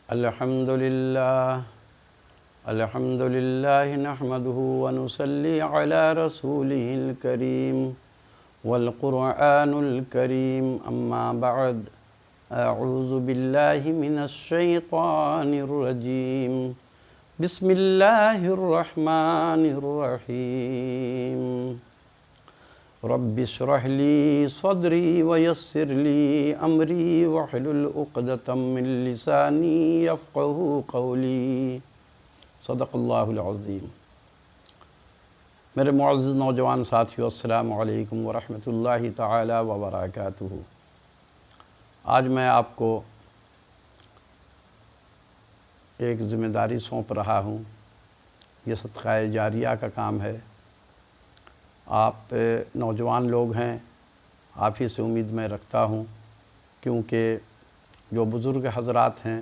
الحمدللہ نحمدہ ونصلی علی رسولہ الکریم والقرآن الکریم اما بعد اعوذ باللہ من الشیطان الرجیم بسم اللہ الرحمن الرحیم رب اشرح لی صدری ویسر لی امری واحلل عقدۃ من لسانی یفقہوا قولی صدق اللہ العظیم۔ میرے معزز نوجوان ساتھیو، السلام علیکم ورحمۃ اللہ تعالی وبرکاتہ۔ آج میں آپ کو ایک ذمہ داری سونپ رہا ہوں۔ یہ صدقہ جاریہ کا کام ہے۔ آپ نوجوان لوگ ہیں، آپ ہی سے امید میں رکھتا ہوں، کیونکہ جو بزرگ حضرات ہیں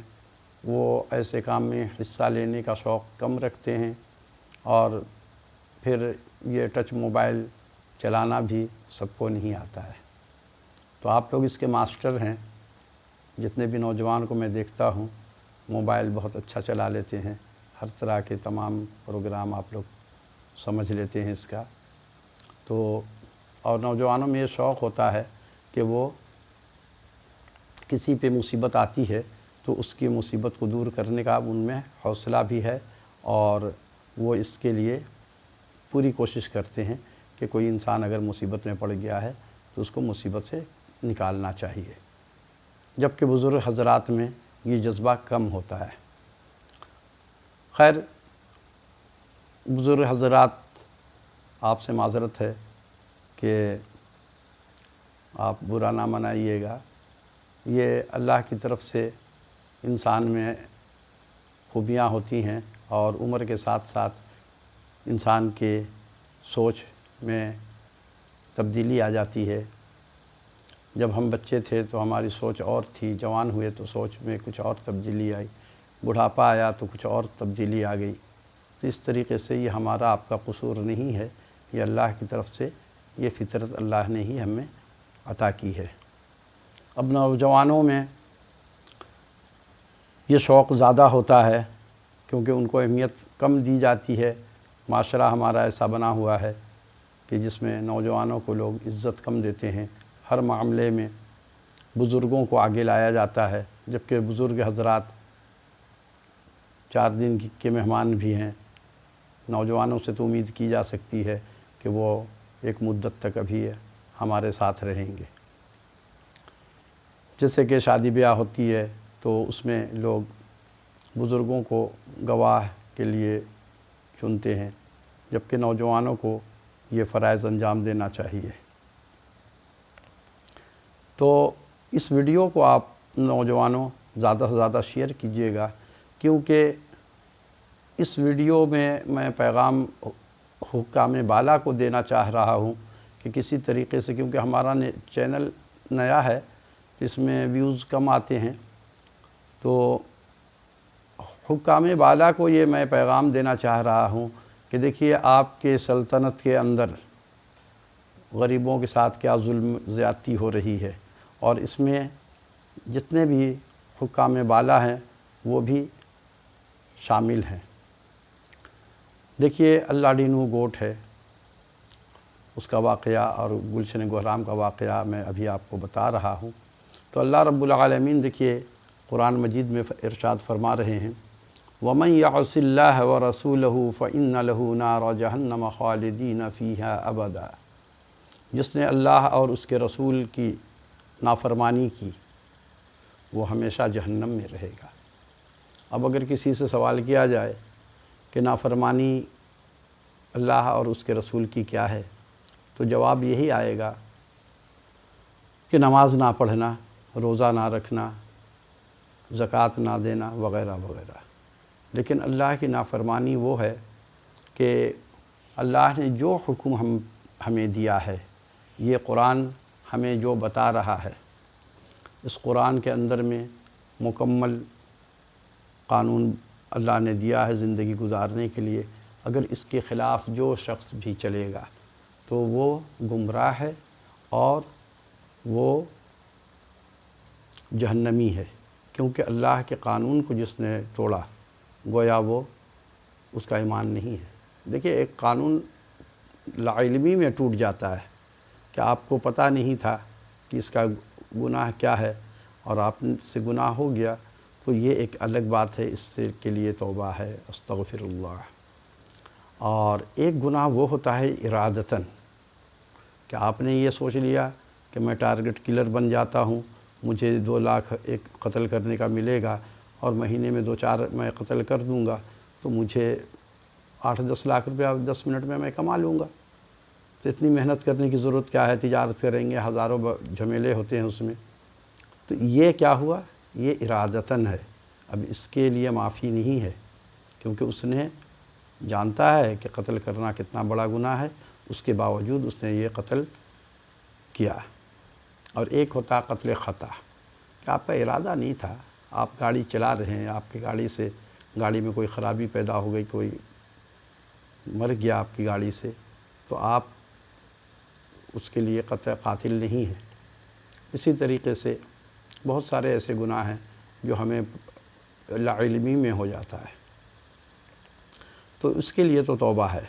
وہ ایسے کام میں حصہ لینے کا شوق کم رکھتے ہیں، اور پھر یہ ٹچ موبائل چلانا بھی سب کو نہیں آتا ہے۔ تو آپ لوگ اس کے ماسٹر ہیں۔ جتنے بھی نوجوان کو میں دیکھتا ہوں موبائل بہت اچھا چلا لیتے ہیں، ہر طرح کے تمام پروگرام آپ لوگ سمجھ لیتے ہیں اس کا۔ تو اور نوجوانوں میں یہ شوق ہوتا ہے کہ وہ کسی پہ مصیبت آتی ہے تو اس کی مصیبت کو دور کرنے کا ان میں حوصلہ بھی ہے، اور وہ اس کے لیے پوری کوشش کرتے ہیں کہ کوئی انسان اگر مصیبت میں پڑ گیا ہے تو اس کو مصیبت سے نکالنا چاہیے، جبکہ بزرگ حضرات میں یہ جذبہ کم ہوتا ہے۔ خیر، بزرگ حضرات، آپ سے معذرت ہے کہ آپ برا نہ منائیے گا۔ یہ اللہ کی طرف سے انسان میں خوبیاں ہوتی ہیں، اور عمر کے ساتھ ساتھ انسان کے سوچ میں تبدیلی آ جاتی ہے۔ جب ہم بچے تھے تو ہماری سوچ اور تھی، جوان ہوئے تو سوچ میں کچھ اور تبدیلی آئی، بڑھاپا آیا تو کچھ اور تبدیلی آ گئی۔ تو اس طریقے سے یہ ہمارا آپ کا قصور نہیں ہے، یہ اللہ کی طرف سے یہ فطرت اللہ نے ہی ہمیں عطا کی ہے۔ اب نوجوانوں میں یہ شوق زیادہ ہوتا ہے کیونکہ ان کو اہمیت کم دی جاتی ہے۔ معاشرہ ہمارا ایسا بنا ہوا ہے کہ جس میں نوجوانوں کو لوگ عزت کم دیتے ہیں، ہر معاملے میں بزرگوں کو آگے لایا جاتا ہے، جبکہ بزرگ حضرات 4 دن کے مہمان بھی ہیں۔ نوجوانوں سے تو امید کی جا سکتی ہے کہ وہ ایک مدت تک ابھی ہمارے ساتھ رہیں گے۔ جیسے کہ شادی بیاہ ہوتی ہے تو اس میں لوگ بزرگوں کو گواہ کے لیے چنتے ہیں، جبکہ نوجوانوں کو یہ فرائض انجام دینا چاہیے۔ تو اس ویڈیو کو آپ نوجوانوں زیادہ سے زیادہ شیئر کیجیے گا، کیونکہ اس ویڈیو میں پیغام حکام بالا کو دینا چاہ رہا ہوں کہ کسی طریقے سے، کیونکہ ہمارا چینل نیا ہے، اس میں ویوز کم آتے ہیں، تو حکام بالا کو یہ میں پیغام دینا چاہ رہا ہوں کہ دیکھیے آپ کے سلطنت کے اندر غریبوں کے ساتھ کیا ظلم زیادتی ہو رہی ہے، اور اس میں جتنے بھی حکام بالا ہیں وہ بھی شامل ہیں۔ دیکھیے، اللہ ڈینو گوٹ ہے، اس کا واقعہ اور گلشن گہرام کا واقعہ میں ابھی آپ کو بتا رہا ہوں۔ تو اللہ رب العالمین دیکھیے قرآن مجید میں ارشاد فرما رہے ہیں، وَمَنْ يَعْصِ اللَّهَ وَرَسُولَهُ فَإِنَّ لَهُ نَارَ جَهَنَّمَ خَالِدِينَ فِيهَا أَبَدًا۔ جس نے اللہ اور اس کے رسول کی نافرمانی کی وہ ہمیشہ جہنم میں رہے گا۔ اب اگر کسی سے سوال کیا جائے کہ نافرمانی اللہ اور اس کے رسول کی کیا ہے، تو جواب یہی آئے گا کہ نماز نہ پڑھنا، روزہ نہ رکھنا، زکوٰۃ نہ دینا، وغیرہ وغیرہ۔ لیکن اللہ کی نافرمانی وہ ہے کہ اللہ نے جو حکم ہمیں دیا ہے، یہ قرآن ہمیں جو بتا رہا ہے، اس قرآن کے اندر میں مکمل قانون اللہ نے دیا ہے زندگی گزارنے کے لیے۔ اگر اس کے خلاف جو شخص بھی چلے گا تو وہ گمراہ ہے اور وہ جہنمی ہے۔ کیونکہ اللہ کے قانون کو جس نے توڑا گویا وہ اس کا ایمان نہیں ہے۔ دیکھیے ایک قانون لاعلمی میں ٹوٹ جاتا ہے کہ آپ کو پتہ نہیں تھا کہ اس کا گناہ کیا ہے اور آپ سے گناہ ہو گیا تو یہ ایک الگ بات ہے، اس سے کے لیے توبہ ہے، استغفر اللہ۔ اور ایک گناہ وہ ہوتا ہے ارادتاً کہ آپ نے یہ سوچ لیا کہ میں ٹارگٹ کلر بن جاتا ہوں، مجھے 2 لاکھ ایک قتل کرنے کا ملے گا اور مہینے میں 2-4 میں قتل کر دوں گا تو مجھے 8-10 لاکھ روپیہ 10 منٹ میں کما لوں گا، تو اتنی محنت کرنے کی ضرورت کیا ہے؟ تجارت کریں گے، ہزاروں جھمیلے ہوتے ہیں اس میں۔ تو یہ کیا ہوا؟ یہ ارادتاً ہے، اب اس کے لیے معافی نہیں ہے، کیونکہ اس نے جانتا ہے کہ قتل کرنا کتنا بڑا گناہ ہے، اس کے باوجود اس نے یہ قتل کیا۔ اور ایک ہوتا قتل خطا کہ آپ کا ارادہ نہیں تھا، آپ گاڑی چلا رہے ہیں، آپ کی گاڑی میں کوئی خرابی پیدا ہو گئی، کوئی مر گیا آپ کی گاڑی سے، تو آپ اس کے لیے قاتل نہیں ہیں۔ اسی طریقے سے بہت سارے ایسے گناہ ہیں جو ہمیں لاعلمی میں ہو جاتا ہے، تو اس کے لیے تو توبہ ہے۔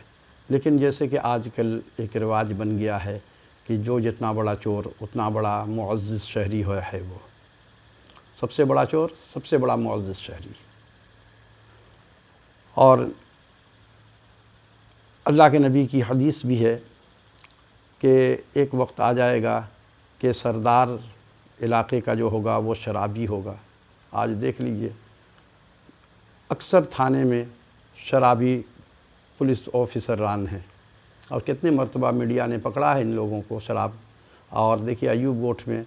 لیکن جیسے کہ آج کل ایک رواج بن گیا ہے کہ جو جتنا بڑا چور اتنا بڑا معزز شہری ہے، وہ سب سے بڑا چور سب سے بڑا معزز شہری۔ اور اللہ کے نبی کی حدیث بھی ہے کہ ایک وقت آ جائے گا کہ سردار علاقے کا جو ہوگا وہ شرابی ہوگا۔ آج دیکھ لیجئے اکثر تھانے میں شرابی پولیس آفیسران ہیں، اور کتنے مرتبہ میڈیا نے پکڑا ہے ان لوگوں کو شراب۔ اور دیکھیے ایوب گوٹھ میں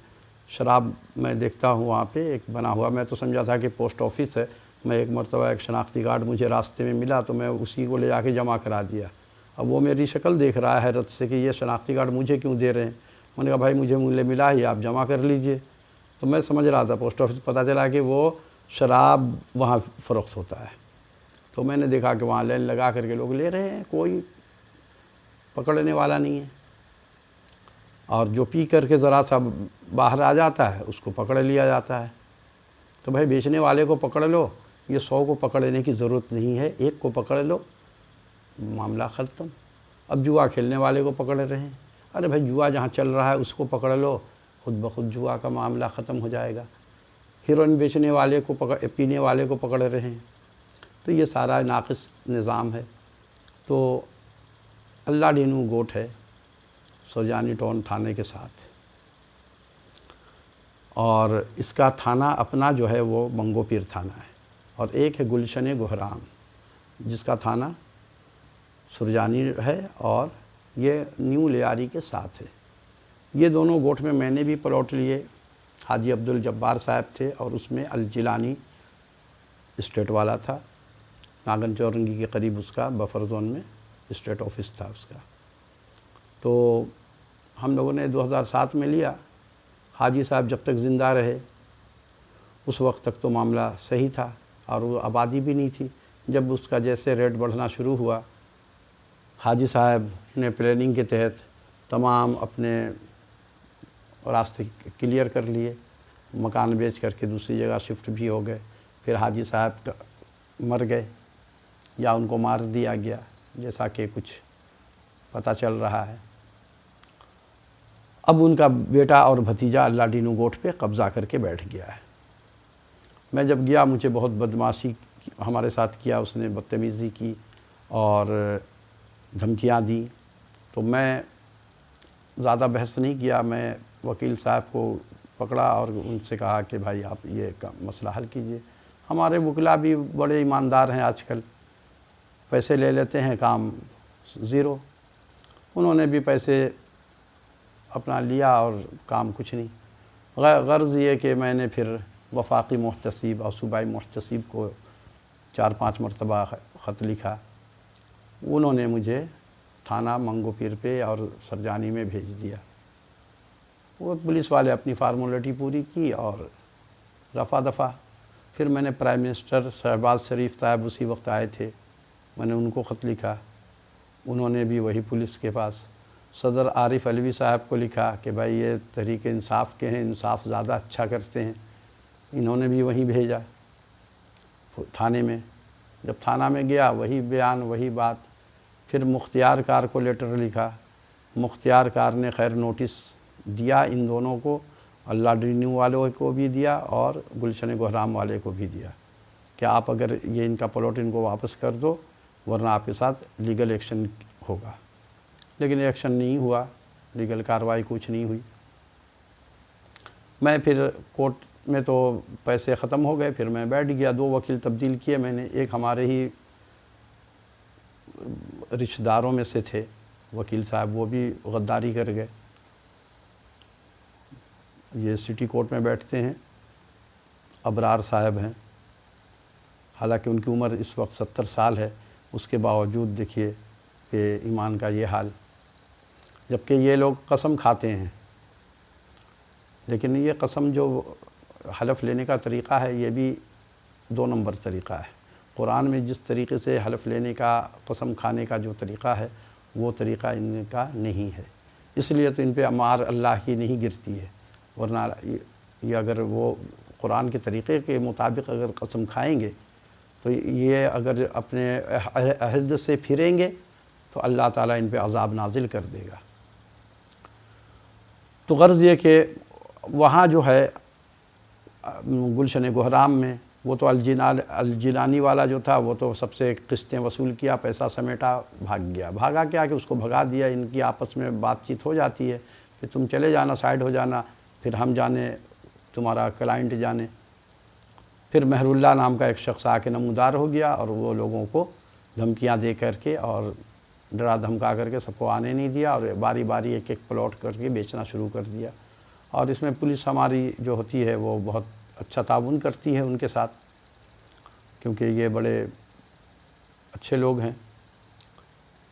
شراب میں دیکھتا ہوں وہاں پہ ایک بنا ہوا، میں تو سمجھا تھا کہ پوسٹ آفس ہے، میں ایک مرتبہ ایک شناختی کارڈ مجھے راستے میں ملا تو میں اسی کو لے جا کے جمع کرا دیا۔ اب وہ میری شکل دیکھ رہا ہے حیرت سے کہ یہ شناختی کارڈ مجھے کیوں دے رہے ہیں؟ میں نے کہا بھائی مجھے ملا ہی، آپ جمع کر لیجئے۔ تو میں سمجھ رہا تھا پوسٹ آفس، پتہ چلا کہ وہ شراب وہاں فروخت ہوتا ہے۔ تو میں نے دیکھا کہ وہاں لائن لگا کر کے لوگ لے رہے ہیں، کوئی پکڑنے والا نہیں ہے، اور جو پی کر کے ذرا سا باہر آ جاتا ہے اس کو پکڑ لیا جاتا ہے۔ تو بھائی بیچنے والے کو پکڑ لو، یہ 100 کو پکڑنے کی ضرورت نہیں ہے، ایک کو پکڑ لو، معاملہ ختم۔ اب جوا کھیلنے والے کو پکڑ رہے ہیں، ارے بھائی جوا جہاں چل رہا ہے اس کو پکڑ لو، خود بخود جوا کا معاملہ ختم ہو جائے گا۔ ہیروئن بیچنے والے کو پینے والے کو پکڑ رہے ہیں، تو یہ سارا ناقص نظام ہے۔ تو اللہ ڈینو گوٹھ ہے سرجانی ٹاؤن تھانے کے ساتھ، اور اس کا تھانہ اپنا جو ہے وہ منگو پیر تھانہ ہے، اور ایک ہے گلشن گہرام جس کا تھانہ سرجانی ہے، اور یہ نیو لیاری کے ساتھ ہے۔ یہ دونوں گوٹھ میں میں نے بھی پلاٹ لیے، حاجی عبدالجبار صاحب تھے اور اس میں الجیلانی اسٹیٹ والا تھا، ناگن چورنگی کے قریب اس کا بفر زون میں اسٹیٹ آفس تھا اس کا۔ تو ہم لوگوں نے 2007 میں لیا، حاجی صاحب جب تک زندہ رہے اس وقت تک تو معاملہ صحیح تھا، اور وہ آبادی بھی نہیں تھی۔ جب اس کا جیسے ریٹ بڑھنا شروع ہوا، حاجی صاحب نے پلاننگ کے تحت تمام اپنے راستے کلیئر کر لیے، مکان بیچ کر کے دوسری جگہ شفٹ بھی ہو گئے۔ پھر حاجی صاحب مر گئے یا ان کو مار دیا گیا، جیسا کہ کچھ پتہ چل رہا ہے۔ اب ان کا بیٹا اور بھتیجا اللہ ڈینو گوٹھ پہ قبضہ کر کے بیٹھ گیا ہے۔ میں جب گیا مجھے بہت بدمعاشی ہمارے ساتھ کیا، اس نے بدتمیزی کی اور دھمکیاں دی، تو میں زیادہ بحث نہیں کیا، میں وکیل صاحب کو پکڑا اور ان سے کہا کہ بھائی آپ یہ مسئلہ حل کیجئے۔ ہمارے وکلا بھی بڑے ایماندار ہیں، آج کل پیسے لے لیتے ہیں، کام زیرو۔ انہوں نے بھی پیسے اپنا لیا اور کام کچھ نہیں۔ غرض یہ کہ میں نے پھر وفاقی محتسب اور صوبائی محتسب کو 4-5 مرتبہ خط لکھا، انہوں نے مجھے تھانہ منگو پیر پہ اور سرجانی میں بھیج دیا۔ وہ پولیس والے اپنی فارمولیٹی پوری کی اور رفع دفع۔ پھر میں نے پرائم منسٹر شہباز شریف صاحب اسی وقت آئے تھے، میں نے ان کو خط لکھا، انہوں نے بھی وہی پولیس کے پاس صدر عارف علوی صاحب کو لکھا کہ بھائی یہ تحریک انصاف کے ہیں، انصاف زیادہ اچھا کرتے ہیں، انہوں نے بھی وہیں بھیجا تھانے میں. جب تھانہ میں گیا وہی بیان وہی بات. پھر مختیار کار کو لیٹر لکھا. مختیار کار نے خیر نوٹس دیا ان دونوں کو، اللہ ڈرینیو والوں کو بھی دیا اور گلشن گہرام والے کو بھی دیا کہ آپ اگر یہ ان کا پلاٹ ان کو واپس کر دو ورنہ آپ کے ساتھ لیگل ایکشن ہوگا. لیکن ایکشن نہیں ہوا، لیگل کارروائی کچھ نہیں ہوئی. میں پھر کورٹ میں تو پیسے ختم ہو گئے، پھر میں بیٹھ گیا. 2 وکیل تبدیل کیے میں نے. ایک ہمارے ہی رشتہ داروں میں سے تھے وکیل صاحب، وہ بھی غداری کر گئے. یہ سٹی کورٹ میں بیٹھتے ہیں، ابرار صاحب ہیں. حالانکہ ان کی عمر اس وقت 70 سال ہے، اس کے باوجود دیکھیے کہ ایمان کا یہ حال. جبکہ یہ لوگ قسم کھاتے ہیں، لیکن یہ قسم جو حلف لینے کا طریقہ ہے یہ بھی 2 نمبر طریقہ ہے. قرآن میں جس طریقے سے حلف لینے کا، قسم کھانے کا جو طریقہ ہے وہ طریقہ ان کا نہیں ہے. اس لیے تو ان پہ مار اللہ کی نہیں گرتی ہے. ورنہ یہ اگر وہ قرآن کے طریقے کے مطابق اگر قسم کھائیں گے تو یہ اگر اپنے عہد سے پھریں گے تو اللہ تعالیٰ ان پہ عذاب نازل کر دے گا. تو غرض یہ کہ وہاں جو ہے گلشن گہرام میں وہ تو الجنانی والا جو تھا وہ تو سب سے قسطیں وصول کیا، پیسہ سمیٹا، بھاگ گیا. بھاگا کیا کہ اس کو بھگا دیا. ان کی آپس میں بات چیت ہو جاتی ہے کہ تم چلے جانا، سائیڈ ہو جانا، پھر ہم جانے، تمہارا کلائنٹ جانے. پھر مہر اللہ نام کا ایک شخص آ کے نمودار ہو گیا اور وہ لوگوں کو دھمکیاں دے کر کے اور ڈرا دھمکا کر کے سب کو آنے نہیں دیا اور باری باری ایک ایک پلاٹ کر کے بیچنا شروع کر دیا. اور اس میں پولیس ہماری جو ہوتی ہے وہ بہت اچھا تعاون کرتی ہے ان کے ساتھ، کیونکہ یہ بڑے اچھے لوگ ہیں.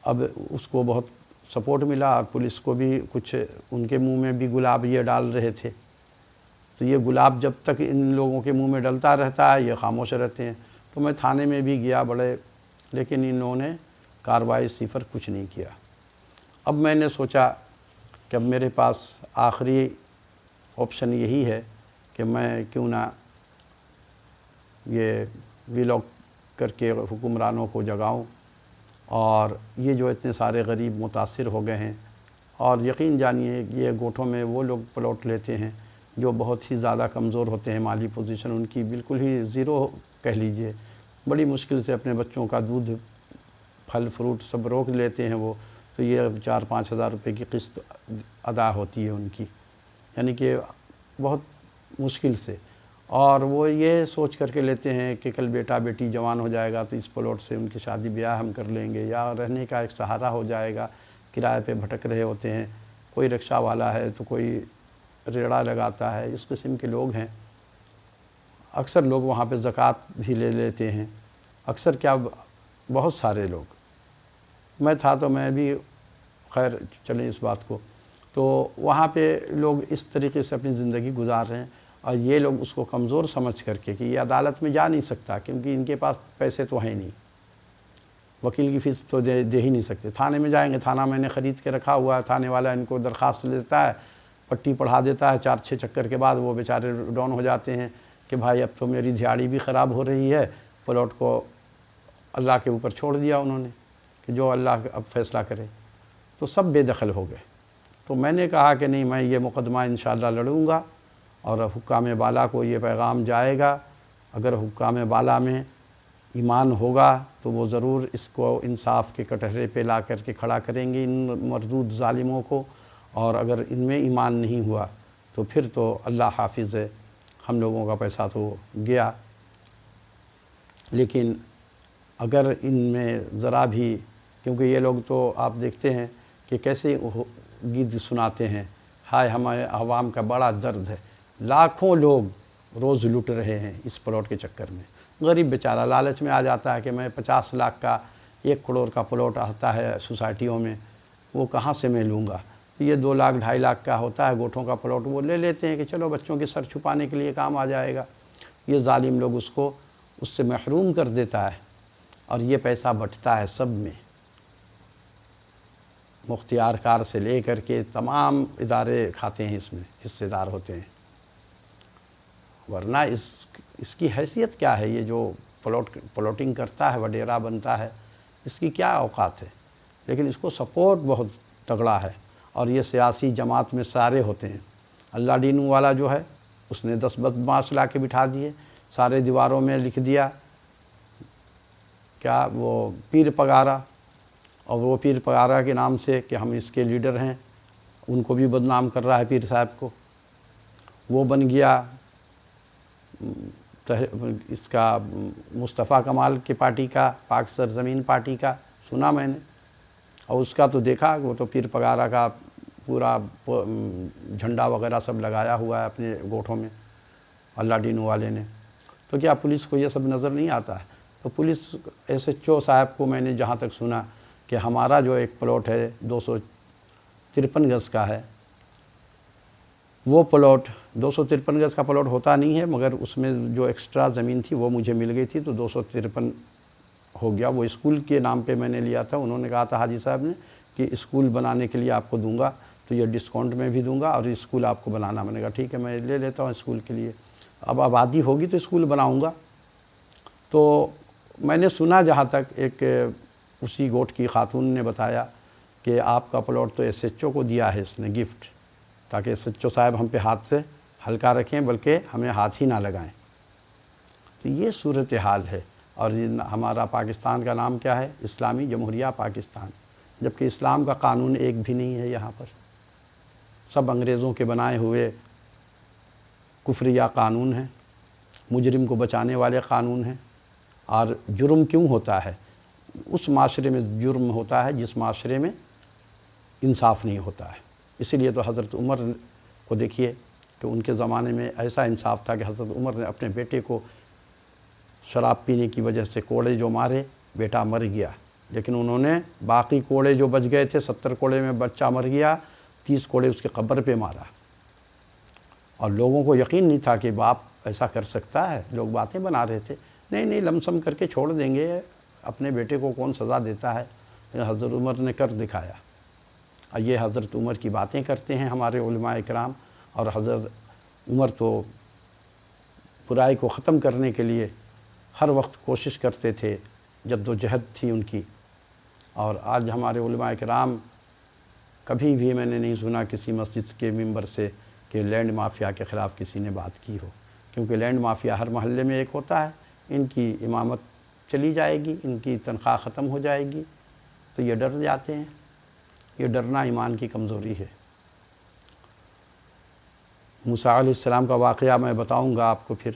اب اس کو بہت سپورٹ ملا اور پولیس کو بھی کچھ ان کے منہ میں بھی گلاب یہ ڈال رہے تھے. تو یہ گلاب جب تک ان لوگوں کے منہ میں ڈلتا رہتا ہے یہ خاموش رہتے ہیں. تو میں تھانے میں بھی گیا بڑے، لیکن انہوں نے کارروائی صفر کچھ نہیں کیا. اب میں نے سوچا کہ اب میرے پاس آخری آپشن یہی ہے کہ میں کیوں نہ یہ ویلاگ کر کے حکمرانوں کو جگاؤں. اور یہ جو اتنے سارے غریب متاثر ہو گئے ہیں، اور یقین جانیے یہ گوٹھوں میں وہ لوگ پلاٹ لیتے ہیں جو بہت ہی زیادہ کمزور ہوتے ہیں، مالی پوزیشن ان کی بالکل ہی زیرو کہہ لیجئے، بڑی مشکل سے اپنے بچوں کا دودھ، پھل فروٹ سب روک لیتے ہیں وہ. تو یہ 4-5 ہزار روپے کی قسط ادا ہوتی ہے ان کی، یعنی کہ بہت مشکل سے. اور وہ یہ سوچ کر کے لیتے ہیں کہ کل بیٹا بیٹی جوان ہو جائے گا تو اس پلاٹ سے ان کی شادی بیاہ ہم کر لیں گے، یا رہنے کا ایک سہارا ہو جائے گا. کرائے پہ بھٹک رہے ہوتے ہیں، کوئی رکشہ والا ہے تو کوئی ریڑھا لگاتا ہے، اس قسم کے لوگ ہیں. اکثر لوگ وہاں پہ زکوٰۃ بھی لے لیتے ہیں، اکثر کیا بہت سارے لوگ. میں تھا تو میں بھی، خیر چلیں اس بات کو. تو وہاں پہ لوگ اس طریقے سے اپنی زندگی گزار رہے ہیں، اور یہ لوگ اس کو کمزور سمجھ کر کے کہ یہ عدالت میں جا نہیں سکتا کیونکہ ان کے پاس پیسے تو ہیں نہیں، وکیل کی فیس تو دے ہی نہیں سکتے. تھانے میں جائیں گے، تھانہ میں نے خرید کے رکھا ہوا ہے، تھانے والا ان کو درخواست دیتا ہے، پٹی پڑھا دیتا ہے. 4-6 چکر کے بعد وہ بیچارے ڈاؤن ہو جاتے ہیں کہ بھائی اب تو میری دھیاڑی بھی خراب ہو رہی ہے. پلاٹ کو اللہ کے اوپر چھوڑ دیا انہوں نے کہ جو اللہ اب فیصلہ کرے. تو سب بے دخل ہو گئے. تو میں نے کہا کہ نہیں، میں یہ مقدمہ انشاءاللہ لڑوں گا اور حکام بالا کو یہ پیغام جائے گا. اگر حکام بالا میں ایمان ہوگا تو وہ ضرور اس کو انصاف کے کٹہرے پہ لا کر کے کھڑا کریں گے ان مردود ظالموں کو. اور اگر ان میں ایمان نہیں ہوا تو پھر تو اللہ حافظ ہے، ہم لوگوں کا پیسہ تو گیا. لیکن اگر ان میں ذرا بھی، کیونکہ یہ لوگ تو آپ دیکھتے ہیں کہ کیسے گیت سناتے ہیں، ہائے ہمارے عوام کا بڑا درد ہے. لاکھوں لوگ روز لٹ رہے ہیں اس پلاٹ کے چکر میں. غریب بیچارہ لالچ میں آ جاتا ہے کہ میں 50 لاکھ کا 1 کروڑ کا پلاٹ آتا ہے سوسائٹیوں میں، وہ کہاں سے میں لوں گا. یہ 2 لاکھ 2.5 لاکھ کا ہوتا ہے گوٹھوں کا پلاٹ، وہ لے لیتے ہیں کہ چلو بچوں کے سر چھپانے کے لیے کام آ جائے گا. یہ ظالم لوگ اس کو اس سے محروم کر دیتا ہے اور یہ پیسہ بٹتا ہے سب میں. مختیار کار سے لے کر کے تمام ادارے کھاتے ہیں، اس میں حصے دار ہوتے ہیں. ورنہ اس کی حیثیت کیا ہے؟ یہ جو پلاٹنگ کرتا ہے، وڈیرا بنتا ہے، اس کی کیا اوقات ہے؟ لیکن اس کو سپورٹ بہت تگڑا ہے، اور یہ سیاسی جماعت میں سارے ہوتے ہیں۔ اللہ ڈینو والا جو ہے اس نے 10 بدمعاش لا کے بٹھا دیے، سارے دیواروں میں لکھ دیا کیا وہ پیر پگارا، اور وہ پیر پگارا کے نام سے کہ ہم اس کے لیڈر ہیں، ان کو بھی بدنام کر رہا ہے پیر صاحب کو۔ وہ بن گیا اس کا مصطفیٰ کمال کی پارٹی کا، پاک سرزمین پارٹی کا، سنا میں نے، اور اس کا تو دیکھا وہ تو پیر پگارا کا پورا جھنڈا وغیرہ سب لگایا ہوا ہے اپنے گوٹھوں میں اللہ ڈینو والے نے۔ تو کیا پولیس کو یہ سب نظر نہیں آتا ہے؟ تو پولیس ایس ایچ او صاحب کو میں نے جہاں تک سنا کہ ہمارا جو ایک پلاٹ ہے 253 گز کا ہے، وہ پلاٹ 253 گز کا پلاٹ ہوتا نہیں ہے، مگر اس میں جو ایکسٹرا زمین تھی وہ مجھے مل گئی تھی تو 253 ہو گیا۔ وہ اسکول کے نام پہ میں نے لیا تھا، انہوں نے کہا تھا حاجی صاحب نے کہ اسکول بنانے کے لیے آپ کو دوں گا تو یہ ڈسکاؤنٹ میں بھی دوں گا اور اسکول آپ کو بنانا۔ میں نے کہا ٹھیک ہے میں لے لیتا ہوں اسکول کے لیے، اب آبادی ہوگی تو اسکول بناؤں گا۔ تو میں نے سنا جہاں تک ایک اسی گوٹ کی خاتون نے بتایا کہ آپ کا پلاٹ تو ایس ایچ او کو دیا ہے اس نے گفٹ، تاکہ ایس ایچ او صاحب ہم پہ ہاتھ سے ہلکا رکھیں بلکہ ہمیں ہاتھ ہی نہ لگائیں۔ تو یہ صورتحال ہے، اور ہمارا پاکستان کا نام کیا ہے؟ اسلامی جمہوریہ پاکستان، جبکہ اسلام کا قانون ایک بھی نہیں ہے یہاں پر، سب انگریزوں کے بنائے ہوئے کفریہ قانون ہیں، مجرم کو بچانے والے قانون ہیں۔ اور جرم کیوں ہوتا ہے؟ اس معاشرے میں جرم ہوتا ہے جس معاشرے میں انصاف نہیں ہوتا ہے۔ اسی لیے تو حضرت عمر کو دیکھیے کہ ان کے زمانے میں ایسا انصاف تھا کہ حضرت عمر نے اپنے بیٹے کو شراب پینے کی وجہ سے کوڑے جو مارے، بیٹا مر گیا، لیکن انہوں نے باقی کوڑے جو بچ گئے تھے، 70 کوڑے میں بچہ مر گیا، 30 کوڑے اس کے قبر پہ مارا، اور لوگوں کو یقین نہیں تھا کہ باپ ایسا کر سکتا ہے، لوگ باتیں بنا رہے تھے، نہیں لمسم کر کے چھوڑ دیں گے، اپنے بیٹے کو کون سزا دیتا ہے؟ حضرت عمر نے کر دکھایا۔ اور یہ حضرت عمر کی باتیں کرتے ہیں ہمارے علماء اکرام، اور حضرت عمر تو برائی کو ختم کرنے کے لیے ہر وقت کوشش کرتے تھے، جد و جہد تھی ان کی۔ اور آج ہمارے علماء اکرام، کبھی بھی میں نے نہیں سنا کسی مسجد کے ممبر سے کہ لینڈ مافیا کے خلاف کسی نے بات کی ہو، کیونکہ لینڈ مافیا ہر محلے میں ایک ہوتا ہے، ان کی امامت چلی جائے گی، ان کی تنخواہ ختم ہو جائے گی، تو یہ ڈر جاتے ہیں۔ یہ ڈرنا ایمان کی کمزوری ہے۔ موسیٰ علیہ السلام کا واقعہ میں بتاؤں گا آپ کو پھر۔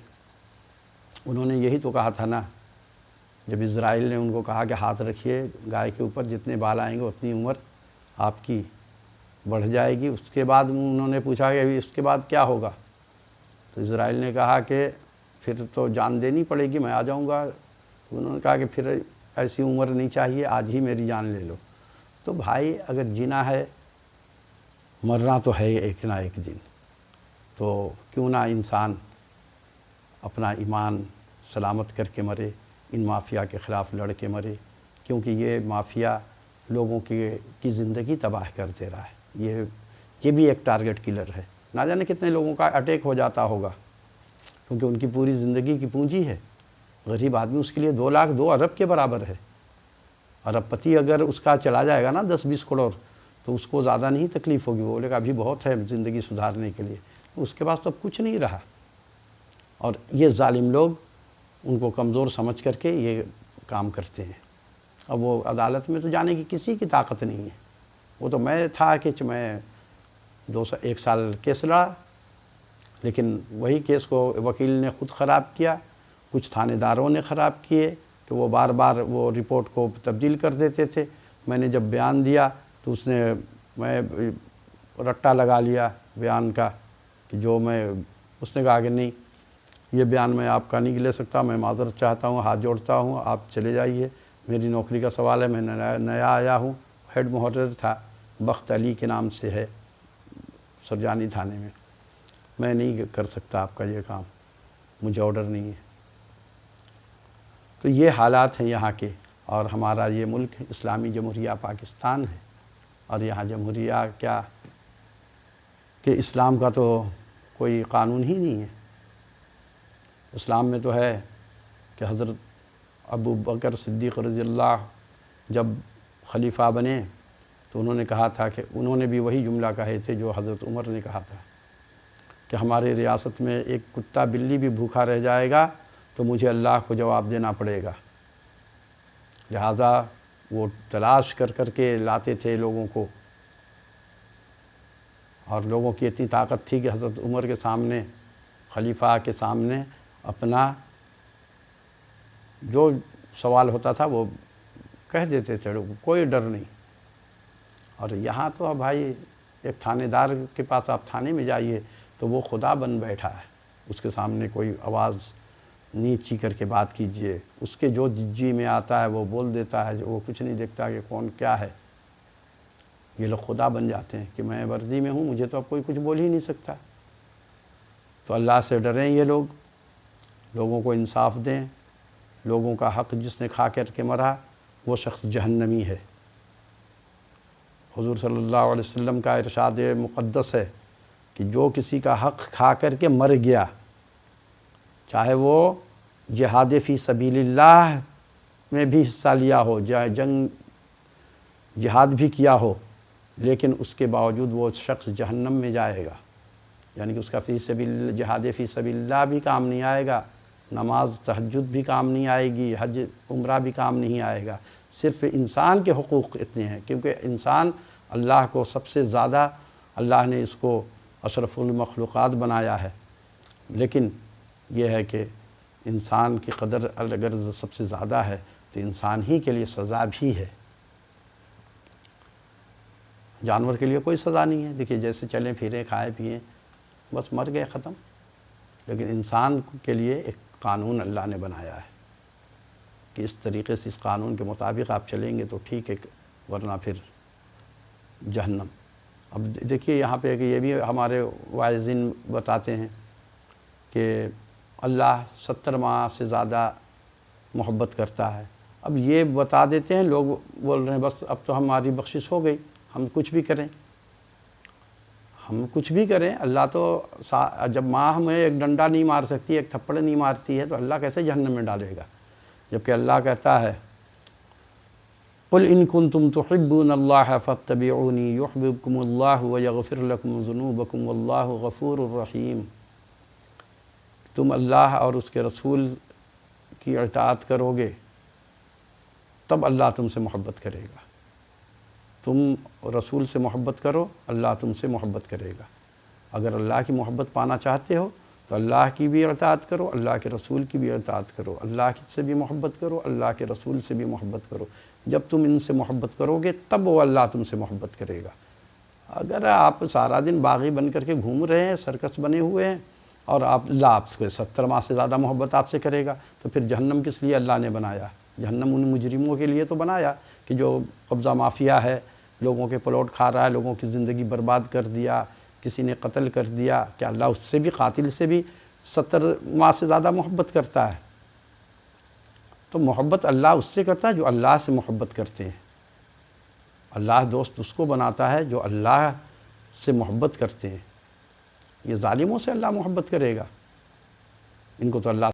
انہوں نے یہی تو کہا تھا نا، جب اسرائیل نے ان کو کہا کہ ہاتھ رکھیے گائے کے اوپر، جتنے بال آئیں گے اتنی عمر آپ کی بڑھ جائے گی۔ اس کے بعد انہوں نے پوچھا کہ اس کے بعد کیا ہوگا؟ تو اسرائیل نے کہا کہ پھر تو جان دینی پڑے گی، میں آ جاؤں گا۔ انہوں نے کہا کہ پھر ایسی عمر نہیں چاہیے، آج ہی میری جان لے لو۔ تو بھائی اگر جینا ہے، مرنا تو ہے ایک نہ ایک دن، تو کیوں نہ انسان اپنا ایمان سلامت کر کے مرے، ان مافیا کے خلاف لڑ کے مرے، کیونکہ یہ مافیا لوگوں کی زندگی تباہ کر دے رہا ہے۔ یہ بھی ایک ٹارگٹ کلر ہے، نہ جانے کتنے لوگوں کا اٹیک ہو جاتا ہوگا، کیونکہ ان کی پوری زندگی کی پونجی ہے۔ غریب آدمی اس کے لیے 2 لاکھ 2 ارب کے برابر ہے۔ ارب پتی اگر اس کا چلا جائے گا نا 10-20 کروڑ، تو اس کو زیادہ نہیں تکلیف ہوگی، وہ بولے گا ابھی بہت ہے زندگی سدھارنے کے لیے، اس کے پاس تو کچھ نہیں رہا۔ اور یہ ظالم لوگ ان کو کمزور سمجھ کر کے یہ کام کرتے ہیں۔ اب وہ عدالت میں تو جانے کی کسی کی طاقت نہیں ہے۔ وہ تو میں تھا کہ میں 1 سال کیس لڑا، لیکن وہی کیس کو وکیل نے خود خراب کیا، کچھ تھانے داروں نے خراب کیے کہ وہ بار بار وہ رپورٹ کو تبدیل کر دیتے تھے۔ میں نے جب بیان دیا تو میں رٹا لگا لیا بیان کا کہ اس نے کہا کہ نہیں، یہ بیان میں آپ کا نہیں لے سکتا، میں معذرت چاہتا ہوں، ہاتھ جوڑتا ہوں، آپ چلے جائیے، میری نوکری کا سوال ہے، میں نیا آیا ہوں۔ ہیڈ محرر تھا، بخت علی کے نام سے ہے سرجانی تھانے میں نہیں کر سکتا آپ کا یہ کام، مجھے آرڈر نہیں ہے۔ تو یہ حالات ہیں یہاں کے، اور ہمارا یہ ملک اسلامی جمہوریہ پاکستان ہے، اور یہاں جمہوریہ کیا کہ اسلام کا تو کوئی قانون ہی نہیں ہے۔ اسلام میں تو ہے کہ حضرت ابو بکر صدیق رضی اللہ جب خلیفہ بنے تو انہوں نے کہا تھا کہ انہوں نے بھی وہی جملہ کہے تھے جو حضرت عمر نے کہا تھا کہ ہماری ریاست میں ایک کتا بلی بھی بھوکا رہ جائے گا تو مجھے اللہ کو جواب دینا پڑے گا۔ لہٰذا وہ تلاش کر کر کے لاتے تھے لوگوں کو، اور لوگوں کی اتنی طاقت تھی کہ حضرت عمر کے سامنے، خلیفہ کے سامنے اپنا جو سوال ہوتا تھا وہ کہہ دیتے تھے، کوئی ڈر نہیں۔ اور یہاں تو بھائی ایک تھانے دار کے پاس آپ تھانے میں جائیے تو وہ خدا بن بیٹھا ہے، اس کے سامنے کوئی آواز نیچی کر کے بات کیجئے، اس کے جو جی میں آتا ہے وہ بول دیتا ہے، وہ کچھ نہیں دیکھتا کہ کون کیا ہے۔ یہ لوگ خدا بن جاتے ہیں کہ میں وردی میں ہوں، مجھے تو اب کوئی کچھ بول ہی نہیں سکتا۔ تو اللہ سے ڈریں یہ لوگ، لوگوں کو انصاف دیں۔ لوگوں کا حق جس نے کھا کر کے مرا وہ شخص جہنمی ہے۔ حضور صلی اللہ علیہ وسلم کا ارشاد مقدس ہے کہ جو کسی کا حق کھا کر کے مر گیا، چاہے وہ جہاد فی سبیل اللہ میں بھی حصہ لیا ہو، جہاد بھی کیا ہو، لیکن اس کے باوجود وہ شخص جہنم میں جائے گا۔ یعنی کہ اس کا جہاد فی سبیل اللہ بھی کام نہیں آئے گا، نماز تہجد بھی کام نہیں آئے گی، حج عمرہ بھی کام نہیں آئے گا۔ صرف انسان کے حقوق اتنے ہیں، کیونکہ انسان اللہ کو سب سے زیادہ، اللہ نے اس کو اشرف المخلوقات بنایا ہے، لیکن یہ ہے کہ انسان کی قدر اگر سب سے زیادہ ہے تو انسان ہی کے لیے سزا بھی ہے، جانور کے لیے کوئی سزا نہیں ہے۔ دیکھیے جیسے چلیں پھریں کھائیں پئیں بس مر گئے ختم، لیکن انسان کے لیے ایک قانون اللہ نے بنایا ہے کہ اس طریقے سے اس قانون کے مطابق آپ چلیں گے تو ٹھیک ہے، ورنہ پھر جہنم۔ اب دیکھیے یہاں پہ کہ یہ بھی ہمارے واعظین بتاتے ہیں کہ اللہ 70 ماہ سے زیادہ محبت کرتا ہے۔ اب یہ بتا دیتے ہیں، لوگ بول رہے ہیں بس اب تو ہماری بخشش ہو گئی، ہم کچھ بھی کریں، ہم کچھ بھی کریں، اللہ تو جب ماں ہمیں ایک ڈنڈا نہیں مار سکتی، ایک تھپڑ نہیں مارتی ہے تو اللہ کیسے جہنم میں ڈالے گا؟ جبکہ اللہ کہتا ہے قُلْ إِن كُنتُمْ تُحِبُّونَ اللَّهَ فَاتَّبِعُونِي يُحْبِبْكُمُ اللَّهُ وَيَغْفِرْ لَكُمْ ذُنُوبَكُمْ وَاللَّهُ غَفُورٌ رَحِيمٌ۔ تم اللہ اور اس کے رسول کی اطاعت کرو گے تب اللہ تم سے محبت کرے گا۔ تم رسول سے محبت کرو، اللہ تم سے محبت کرے گا۔ اگر اللہ کی محبت پانا چاہتے ہو تو اللہ کی بھی اطاعت کرو، اللہ کے رسول کی بھی اطاعت کرو، اللہ سے بھی محبت کرو، اللہ کے رسول سے بھی محبت کرو۔ جب تم ان سے محبت کرو گے تب وہ اللہ تم سے محبت کرے گا۔ اگر آپ سارا دن باغی بن کر کے گھوم رہے ہیں، سرکس بنے ہوئے ہیں، اور اللہ آپ سے 70 ماہ سے زیادہ محبت آپ سے کرے گا تو پھر جہنم کس لیے اللہ نے بنایا؟ جہنم ان مجرموں کے لیے تو بنایا کہ جو قبضہ مافیا ہے، لوگوں کے پلاٹ کھا رہا ہے، لوگوں کی زندگی برباد کر دیا، کسی نے قتل کر دیا، کہ اللہ اس سے بھی، قاتل سے بھی 70 ماہ سے زیادہ محبت کرتا ہے؟ تو محبت اللہ اس سے کرتا ہے جو اللہ سے محبت کرتے ہیں۔ اللہ دوست اس کو بناتا ہے جو اللہ سے محبت کرتے ہیں۔ یہ ظالموں سے اللہ محبت کرے گا؟ ان کو تو اللہ